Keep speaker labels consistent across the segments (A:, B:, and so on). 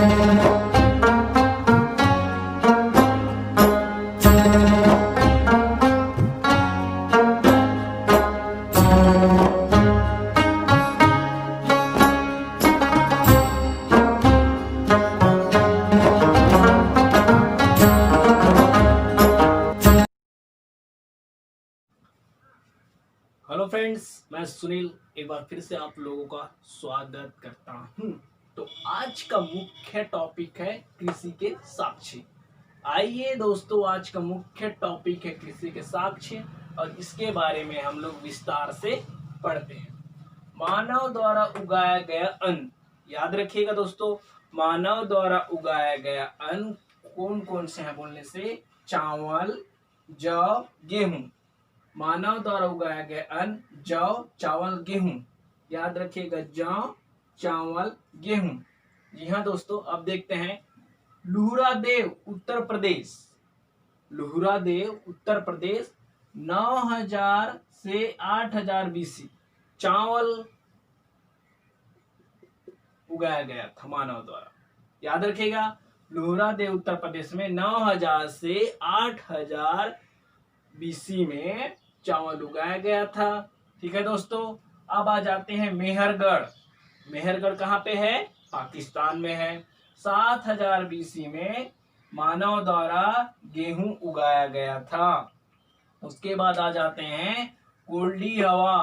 A: Hello friends, मैं सुनील एक बार फिर से आप लोगों का स्वागत करता हूं। तो आज का मुख्य टॉपिक है कृषि के साक्ष्य। आइए दोस्तों, आज का मुख्य टॉपिक है कृषि के साक्ष्य और इसके बारे में हम लोग विस्तार से पढ़ते हैं। मानव द्वारा उगाया गया अन्न, याद रखिएगा दोस्तों, मानव द्वारा उगाया गया अन्न कौन कौन से हैं बोलने से? चावल, जौ, गेहूं। मानव द्वारा उगाया गया अन्न जौ, चावल, गेहूं। याद रखिएगा, जौ, चावल, गेहूं। जी हाँ दोस्तों, अब देखते हैं लुहरा देव उत्तर प्रदेश। लुहरा देव उत्तर प्रदेश 9000 से 8000 बीसी चावल उगाया गया था मानव द्वारा। याद रखिएगा, लुहरा देव उत्तर प्रदेश में 9000 से 8000 बीसी में चावल उगाया गया था। ठीक है दोस्तों, अब आ जाते हैं मेहरगढ़। मेहरगढ़ कहाँ पे है? पाकिस्तान में है। 7000 बीसी में मानव द्वारा गेहूं उगाया गया था। उसके बाद आ जाते हैं कोल्डी हवा।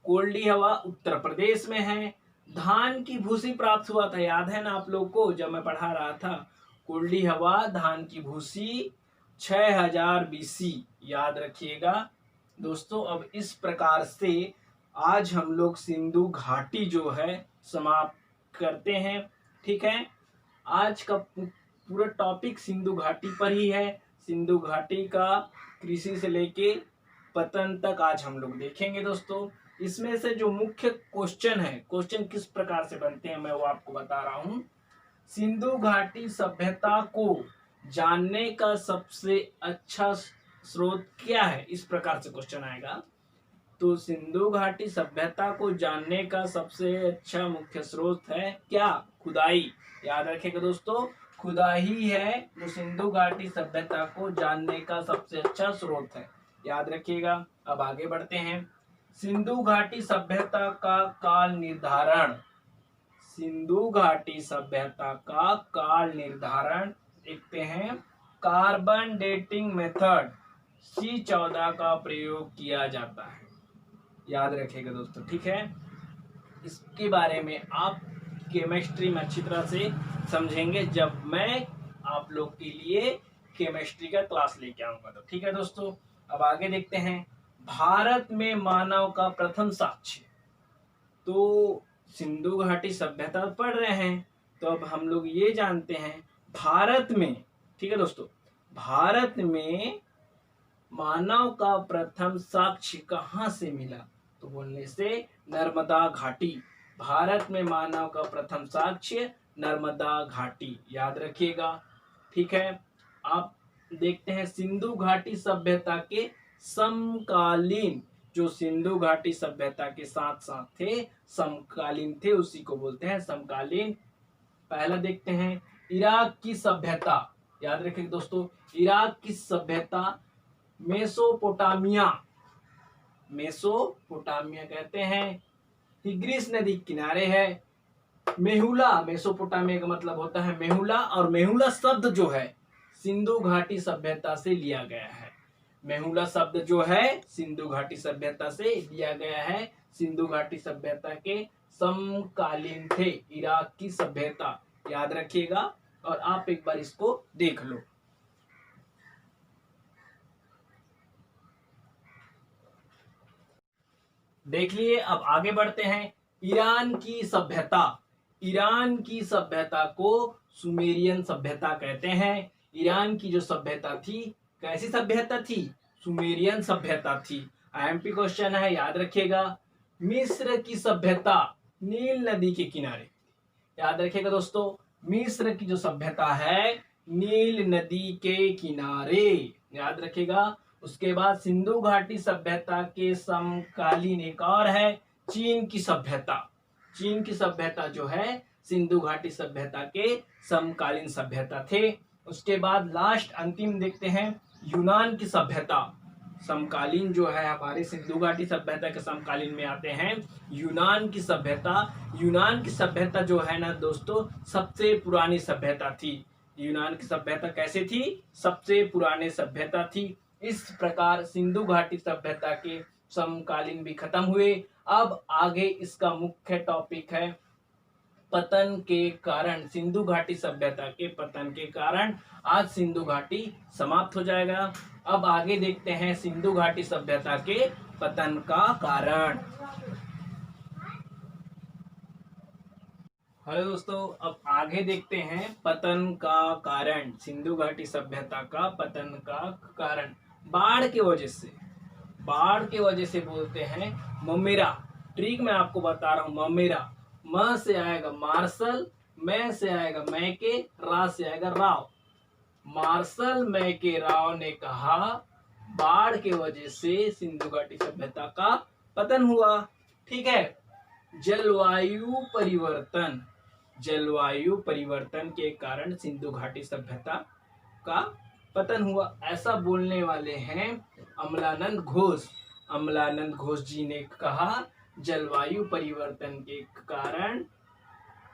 A: कोल्डी हवा उत्तर प्रदेश में है। धान की भूसी प्राप्त हुआ था, याद है ना आप लोग को जब मैं पढ़ा रहा था? कोल्डी हवा धान की भूसी 6000 बीसी। याद रखिएगा दोस्तों। अब इस प्रकार से आज हम लोग सिंधु घाटी जो है समाप्त करते हैं। ठीक है, आज का पूरा टॉपिक सिंधु घाटी पर ही है। सिंधु घाटी का कृषि से लेके पतन तक आज हम लोग देखेंगे दोस्तों। इसमें से जो मुख्य क्वेश्चन है, क्वेश्चन किस प्रकार से बनते हैं मैं वो आपको बता रहा हूं। सिंधु घाटी सभ्यता को जानने का सबसे अच्छा स्रोत क्या है? इस प्रकार से क्वेश्चन आएगा। तो सिंधु घाटी सभ्यता को जानने का सबसे अच्छा मुख्य स्रोत है क्या? खुदाई। याद रखिएगा दोस्तों, खुदाई है जो सिंधु घाटी सभ्यता को जानने का सबसे अच्छा स्रोत है। याद रखिएगा। अब आगे बढ़ते हैं। सिंधु घाटी सभ्यता का काल निर्धारण। सिंधु घाटी सभ्यता का काल निर्धारण देखते हैं। कार्बन डेटिंग मेथड C14 का प्रयोग किया जाता है। याद रखिएगा दोस्तों, ठीक है। इसके बारे में आप केमिस्ट्री में अच्छी तरह से समझेंगे जब मैं आप लोग के लिए केमिस्ट्री का क्लास लेके आऊंगा। तो ठीक है दोस्तों, अब आगे देखते हैं। भारत में मानव का प्रथम साक्ष्य। तो सिंधु घाटी सभ्यता पढ़ रहे हैं, तो अब हम लोग ये जानते हैं भारत में, ठीक है दोस्तों, भारत में मानव का प्रथम साक्ष्य कहां से मिला? तो बोलने से नर्मदा घाटी। भारत में मानव का प्रथम साक्ष्य नर्मदा घाटी। याद रखिएगा, ठीक है। आप देखते हैं सिंधु घाटी सभ्यता के समकालीन, जो सिंधु घाटी सभ्यता के साथ साथ थे, समकालीन थे, उसी को बोलते हैं समकालीन। पहला देखते हैं इराक की सभ्यता। याद रखिए दोस्तों, इराक की सभ्यता मेसोपोटामिया, मेसोपोटामिया कहते हैं, तिग्रिस नदी किनारे है। मेहुला, मेसोपोटामिया का मतलब होता है मेहुला, और मेहुला शब्द जो है सिंधु घाटी सभ्यता से लिया गया है। मेहुला शब्द जो है सिंधु घाटी सभ्यता से लिया गया है। सिंधु घाटी सभ्यता के समकालीन थे इराक की सभ्यता। याद रखिएगा, और आप एक बार इसको देख लो। देख लिए। अब आगे बढ़ते हैं। ईरान की सभ्यता। ईरान की सभ्यता को सुमेरियन सभ्यता कहते हैं। ईरान की जो सभ्यता थी, कैसी सभ्यता थी? सुमेरियन सभ्यता थी। आईएमपी क्वेश्चन है, याद रखिएगा। मिस्र की सभ्यता नील नदी के किनारे। याद रखिएगा दोस्तों, मिस्र की जो सभ्यता है नील नदी के किनारे। याद रखिएगा। उसके बाद सिंधु घाटी सभ्यता के समकालीन एक और है चीन की सभ्यता। चीन की सभ्यता जो है सिंधु घाटी सभ्यता के समकालीन सभ्यता थे। उसके बाद लास्ट अंतिम देखते हैं यूनान की सभ्यता। समकालीन जो है हमारे सिंधु घाटी सभ्यता के समकालीन में आते हैं यूनान की सभ्यता। यूनान की सभ्यता जो है ना दोस्तों सबसे पुरानी सभ्यता थी। यूनान की सभ्यता कैसे थी? सबसे पुरानी सभ्यता थी। इस प्रकार सिंधु घाटी सभ्यता के समकालीन भी खत्म हुए। अब आगे इसका मुख्य टॉपिक है पतन के कारण। सिंधु घाटी सभ्यता के पतन के कारण आज सिंधु घाटी समाप्त हो जाएगा। अब आगे देखते हैं सिंधु घाटी सभ्यता के पतन का कारण। हेलो दोस्तों, अब आगे देखते हैं पतन का कारण। सिंधु घाटी सभ्यता का पतन का कारण बाढ़ की वजह से। बाढ़ की वजह से बोलते हैं ममेरा। ट्रिक मैं आपको बता रहा हूं। ममेरा, म से आएगा मार्शल, मैं से आएगा मैके, रा से आएगा राव। मार्शल मैके राव ने कहा बाढ़ के वजह से सिंधु घाटी सभ्यता का पतन हुआ। ठीक है। जलवायु परिवर्तन। जलवायु परिवर्तन के कारण सिंधु घाटी सभ्यता का पतन हुआ, ऐसा बोलने वाले हैं अमलानंद घोष। अमलानंद घोष जी ने कहा जलवायु परिवर्तन के कारण,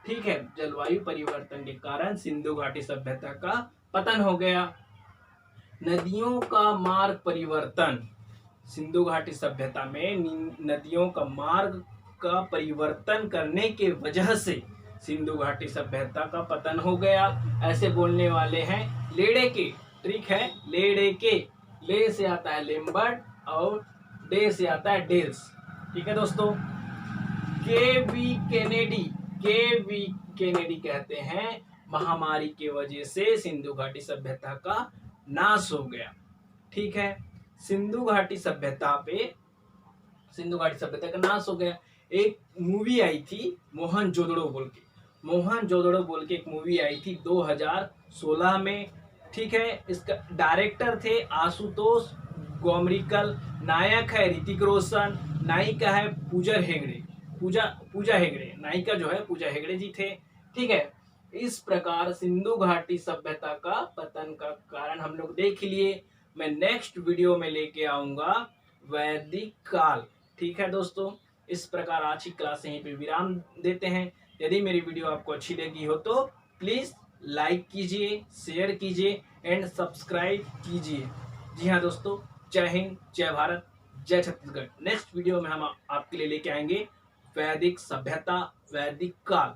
A: ठीक है, जलवायु परिवर्तन के कारण सिंधु घाटी सभ्यता का पतन हो गया। नदियों का मार्ग परिवर्तन। सिंधु घाटी सभ्यता में नदियों का मार्ग का परिवर्तन करने के वजह से सिंधु घाटी सभ्यता का पतन हो गया, ऐसे बोलने वाले हैं लेडे के। ट्रिक है लेडे के। ले से आता है लेम्बर्ट और डे से आता है डेल्स। ठीक है दोस्तों। केवी केनेडी। केवी केनेडी कहते हैं महामारी के वजह से सिंधु घाटी सभ्यता का नाश हो गया। ठीक है। सिंधु घाटी सभ्यता का नाश हो गया। एक मूवी आई थी मोहनजोदड़ो बोल के। मोहनजोदड़ो बोल के एक मूवी आई थी 2016 में। ठीक है। इसका डायरेक्टर थे आशुतोष गोमरीकल, नायक है ऋतिक रोशन, नायिका है पूजा हेगड़े। नायिका जो है पूजा हेगड़े जी थे। ठीक है। इस प्रकार सिंधु घाटी सभ्यता का पतन का कारण हम लोग देख लिए। मैं नेक्स्ट वीडियो में लेके आऊंगा वैदिक काल। ठीक है दोस्तों। इस प्रकार आज की क्लास यहीं पे विराम देते हैं। यदि मेरी वीडियो आपको अच्छी लगी हो तो प्लीज लाइक कीजिए, शेयर कीजिए एंड सब्सक्राइब कीजिए। जी हाँ दोस्तों, जय हिंद, जय भारत, जय छत्तीसगढ़। नेक्स्ट वीडियो में हम आपके लिए लेके आएंगे वैदिक सभ्यता, वैदिक काल।